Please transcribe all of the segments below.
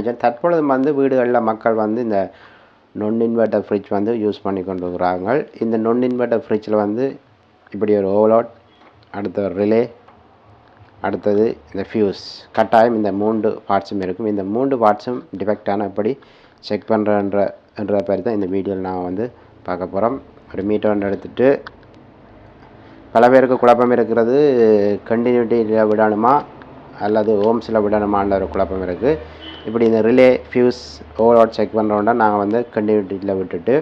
காமிச்சேன். தற்பொழுது வந்து வீடுகளில் மக்கள் வந்து இந்த non inverter ஃப்ரிட்ஜ் வந்து யூஸ் பண்ணி கொண்டு இருக்கிறாங்க. இந்த non inverter ஃப்ரிட்ஜில் வந்து இப்படி ஒரு ஓவர்லோட், அடுத்த ஒரு ரிலே, அடுத்தது இந்த ஃபியூஸ், கட்டாயம் இந்த 3 பார்ட்ஸும் இருக்கும். இந்த 3 பார்ட்ஸும் டிஃபெக்டான எப்படி செக் பண்ணுறன்ற பேர் தான் இந்த வீடியோவில் நான் வந்து பார்க்க போகிறோம். ஒரு மீட்டர் ஒன்று எடுத்துகிட்டு, பல பேருக்கு குழப்பம் இருக்கிறது, கண்டினியூட்டியில் விடணுமா அல்லது ஓம்ஸில் விடணுமான்ற ஒரு குழப்பம் இருக்குது. இப்படி இந்த ரிலே, ஃபியூஸ், ஓவர்லோட் செக் பண்ணுறோன்னா நாங்கள் வந்து கண்டினியூட்டியில் விட்டுட்டு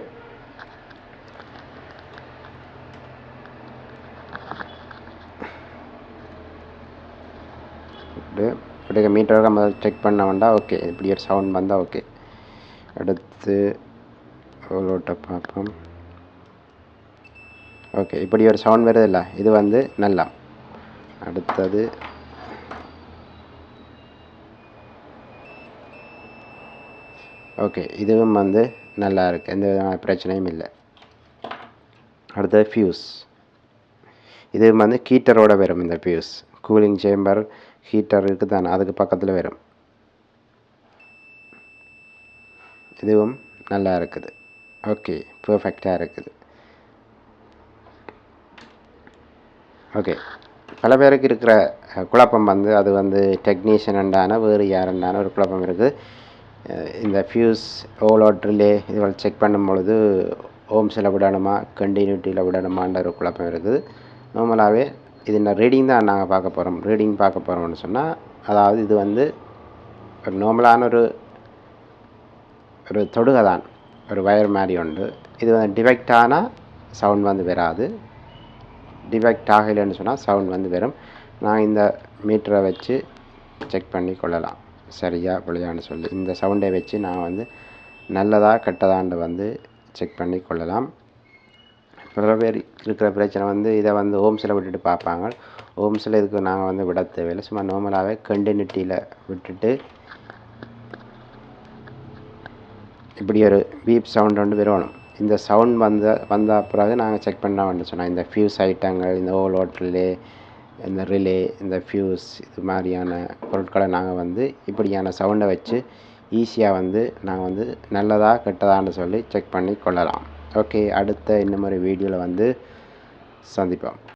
இப்படி மீட்டரை நம்ம செக் பண்ண வேண்டாம். ஓகே, இப்படி ஒரு சவுண்ட் வந்தால் ஓகே. அடுத்து ஓவர்லோட்டை பார்ப்போம். ஓகே, இப்படி ஒரு சவுண்ட் வருது இல்லை, இது வந்து நல்லா. அடுத்தது ஓகே, இதுவும் வந்து நல்லா இருக்குது, எந்த விதமான பிரச்சனையும் இல்லை. அடுத்தது ஃபியூஸ், இது வந்து ஹீட்டரோட வரும். இந்த ஃபியூஸ் கூலிங் சேம்பர் ஹீட்டர் இருக்குது தானே, அதுக்கு பக்கத்தில் வரும். இதுவும் நல்லா இருக்குது. ஓகே, பர்ஃபெக்டாக இருக்குது. ஓகே, பல பேருக்கு இருக்கிற குழப்பம் வந்து அது வந்து டெக்னீஷியன்டான வேறு யாருண்டான ஒரு குழப்பம் இருக்குது. இந்த ஃபியூஸ், ஓவர்லோட், ரிலே இதுவரை செக் பண்ணும் பொழுது ஓம்ஸில் விடணுமா கண்டினியூட்டியில் விடணுமான்ற ஒரு குழப்பம் இருக்குது. நார்மலாகவே இது இந்த ரீடிங் தான் நாங்கள் பார்க்க போகிறோம். ரீடிங் பார்க்க போகிறோம்னு சொன்னால், அதாவது இது வந்து ஒரு நார்மலான ஒரு தொடுகை தான், ஒரு வயர் மாதிரி உண்டு. இது வந்து டிஃபெக்டான சவுண்ட் வந்து வராது. டிஃபெக்ட் ஆகலைன்னு சொன்னால் சவுண்ட் வந்து வரும். நான் இந்த மீட்டரை வச்சு செக் பண்ணி கொள்ளலாம், சரியா பிள்ளையான்னு சொல்லி. இந்த சவுண்டை வச்சு நான் வந்து நல்லதா கெட்டதான்னு வந்து செக் பண்ணி கொள்ளலாம். பல பேர் இருக்கிற பிரச்சனை வந்து இதை வந்து ஓம்ஸில் விட்டுட்டு பார்ப்பாங்க. ஓம்ஸில் இதுக்கு நாங்கள் வந்து விட தேவையில்லை. சும்மா நார்மலாகவே கண்டினியூட்டியில் விட்டுட்டு இப்படி ஒரு பீப் சவுண்ட் ஒன்று வரணும். இந்த சவுண்ட் வந்த பிறகு நாங்கள் செக் பண்ண வேண்டிய சொன்னால், இந்த ஃபியூஸ் ஐட்டங்கள், இந்த ஓவர்லோட் ரிலே, இந்த ரிலே, இந்த ஃபியூஸ், இது மாதிரியான பொருட்களை நாங்கள் வந்து இப்படியான சவுண்டை வச்சு ஈஸியாக வந்து நாங்கள் வந்து நல்லதா கெட்டதான்னு சொல்லி செக் பண்ணி கொள்ளலாம். ஓகே, அடுத்த இன்னும் ஒரு வீடியோவில் வந்து சந்திப்போம்.